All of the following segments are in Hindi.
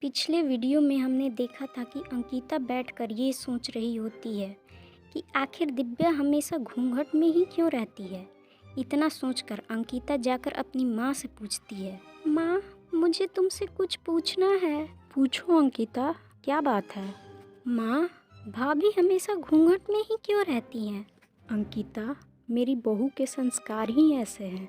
पिछले वीडियो में हमने देखा था कि अंकिता बैठकर ये सोच रही होती है कि आखिर दिव्या हमेशा घूंघट में ही क्यों रहती है। इतना सोचकर अंकिता जाकर अपनी माँ से पूछती है, माँ मुझे तुमसे कुछ पूछना है। पूछो अंकिता, क्या बात है। माँ, भाभी हमेशा घूंघट में ही क्यों रहती हैं। अंकिता, मेरी बहू के संस्कार ही ऐसे हैं।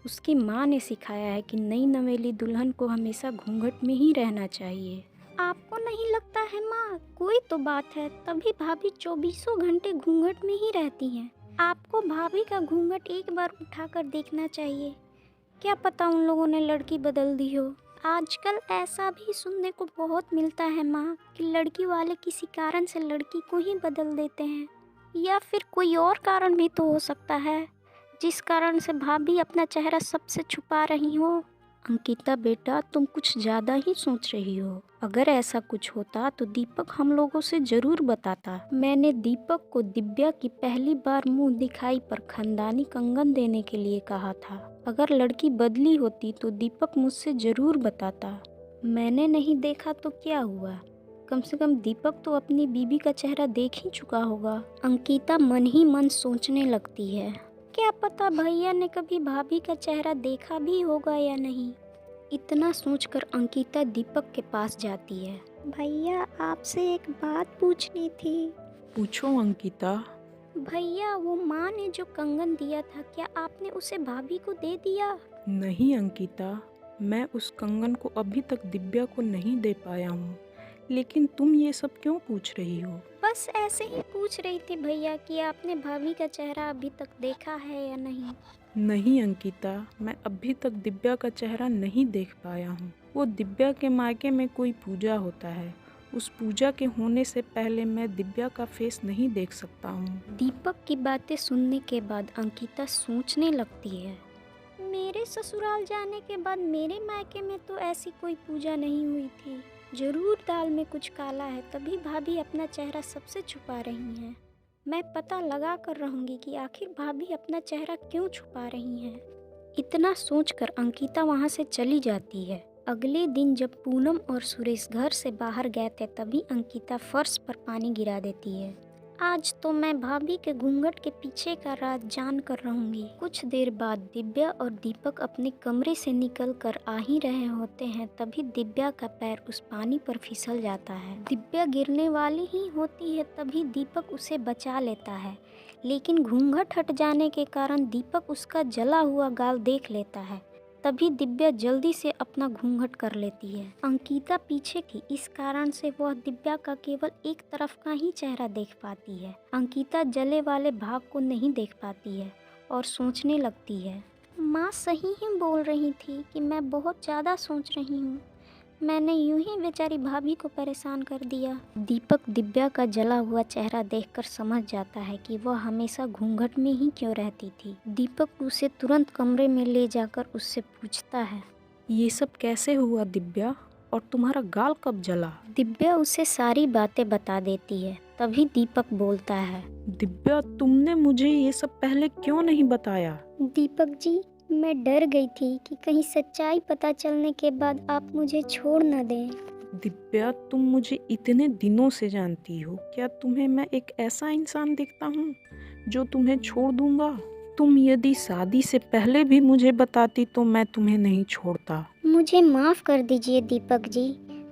उसकी माँ ने सिखाया है कि नई नवेली दुल्हन को हमेशा घूंघट में ही रहना चाहिए। आपको नहीं लगता है माँ, कोई तो बात है, तभी भाभी 24 घंटे घूंघट में ही रहती हैं। आपको भाभी का घूंघट एक बार उठाकर देखना चाहिए, क्या पता उन लोगों ने लड़की बदल दी हो। आजकल ऐसा भी सुनने को बहुत मिलता है माँ कि लड़की वाले किसी कारण से लड़की को ही बदल देते हैं, या फिर कोई और कारण भी तो हो सकता है जिस कारण से भाभी अपना चेहरा सबसे छुपा रही हो। अंकिता बेटा, तुम कुछ ज़्यादा ही सोच रही हो। अगर ऐसा कुछ होता तो दीपक हम लोगों से ज़रूर बताता। मैंने दीपक को दिव्या की पहली बार मुंह दिखाई पर खानदानी कंगन देने के लिए कहा था। अगर लड़की बदली होती तो दीपक मुझसे ज़रूर बताता। मैंने नहीं देखा तो क्या हुआ, कम से कम दीपक तो अपनी बीबी का चेहरा देख ही चुका होगा। अंकिता मन ही मन सोचने लगती है, क्या पता भैया ने कभी भाभी का चेहरा देखा भी होगा या नहीं। इतना सोचकर अंकिता दीपक के पास जाती है। भैया, आपसे एक बात पूछनी थी। पूछो अंकिता। भैया, वो माँ ने जो कंगन दिया था, क्या आपने उसे भाभी को दे दिया। नहीं अंकिता, मैं उस कंगन को अभी तक दिव्या को नहीं दे पाया हूँ। लेकिन तुम ये सब क्यों पूछ रही हो। बस ऐसे ही पूछ रही थी भैया कि आपने भाभी का चेहरा अभी तक देखा है या नहीं। नहीं अंकिता, मैं अभी तक दिव्या का चेहरा नहीं देख पाया हूँ। वो दिव्या के मायके में कोई पूजा होता है, उस पूजा के होने से पहले मैं दिव्या का फेस नहीं देख सकता हूँ। दीपक की बातें सुनने के बाद अंकिता सोचने लगती है, मेरे ससुराल जाने के बाद मेरे मायके में तो ऐसी कोई पूजा नहीं हुई थी। जरूर दाल में कुछ काला है, तभी भाभी अपना चेहरा सबसे छुपा रही हैं। मैं पता लगा कर रहूँगी कि आखिर भाभी अपना चेहरा क्यों छुपा रही हैं। इतना सोचकर अंकिता वहाँ से चली जाती है। अगले दिन जब पूनम और सुरेश घर से बाहर गए थे, तभी अंकिता फर्श पर पानी गिरा देती है। आज तो मैं भाभी के घूंघट के पीछे का राज जान कर रहूंगी। कुछ देर बाद दिव्या और दीपक अपने कमरे से निकल कर आ ही रहे होते हैं, तभी दिव्या का पैर उस पानी पर फिसल जाता है। दिव्या गिरने वाली ही होती है, तभी दीपक उसे बचा लेता है, लेकिन घूंघट हट जाने के कारण दीपक उसका जला हुआ गाल देख लेता है। तभी दिव्या जल्दी से अपना घूंघट कर लेती है। अंकिता पीछे थी, इस कारण से वह दिव्या का केवल एक तरफ का ही चेहरा देख पाती है। अंकिता जले वाले भाग को नहीं देख पाती है और सोचने लगती है, माँ सही ही बोल रही थी कि मैं बहुत ज़्यादा सोच रही हूँ। मैंने यूं ही बेचारी भाभी को परेशान कर दिया। दीपक दिव्या का जला हुआ चेहरा देखकर समझ जाता है कि वह हमेशा घूंघट में ही क्यों रहती थी। दीपक उसे तुरंत कमरे में ले जाकर उससे पूछता है, ये सब कैसे हुआ दिव्या, और तुम्हारा गाल कब जला। दिव्या उसे सारी बातें बता देती है। तभी दीपक बोलता है, दिव्या तुमने मुझे ये सब पहले क्यों नहीं बताया। दीपक जी, मैं डर गई थी कि कहीं सच्चाई पता चलने के बाद आप मुझे छोड़ न दें। दिव्या, तुम मुझे इतने दिनों से जानती हो, क्या तुम्हें मैं एक ऐसा इंसान दिखता हूँ जो तुम्हें छोड़ दूंगा। तुम यदि शादी से पहले भी मुझे बताती तो मैं तुम्हें नहीं छोड़ता। मुझे माफ़ कर दीजिए दीपक जी,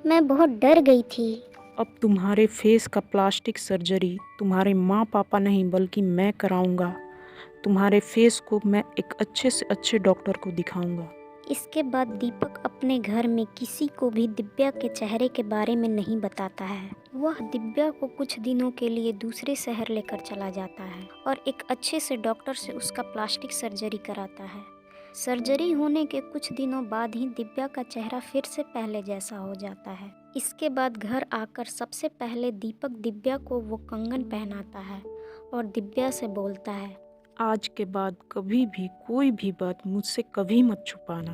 मैं बहुत डर गई थी। अब तुम्हारे फेस का प्लास्टिक सर्जरी तुम्हारे माँ पापा नहीं बल्कि मैं कराऊंगा। तुम्हारे फेस को मैं एक अच्छे से अच्छे डॉक्टर को दिखाऊंगा। इसके बाद दीपक अपने घर में किसी को भी दिव्या के चेहरे के बारे में नहीं बताता है। वह दिव्या को कुछ दिनों के लिए दूसरे शहर लेकर चला जाता है और एक अच्छे से डॉक्टर से उसका प्लास्टिक सर्जरी कराता है। सर्जरी होने के कुछ दिनों बाद ही दिव्या का चेहरा फिर से पहले जैसा हो जाता है। इसके बाद घर आकर सबसे पहले दीपक दिव्या को वो कंगन पहनाता है और दिव्या से बोलता है, आज के बाद कभी भी कोई भी बात मुझसे कभी मत छुपाना।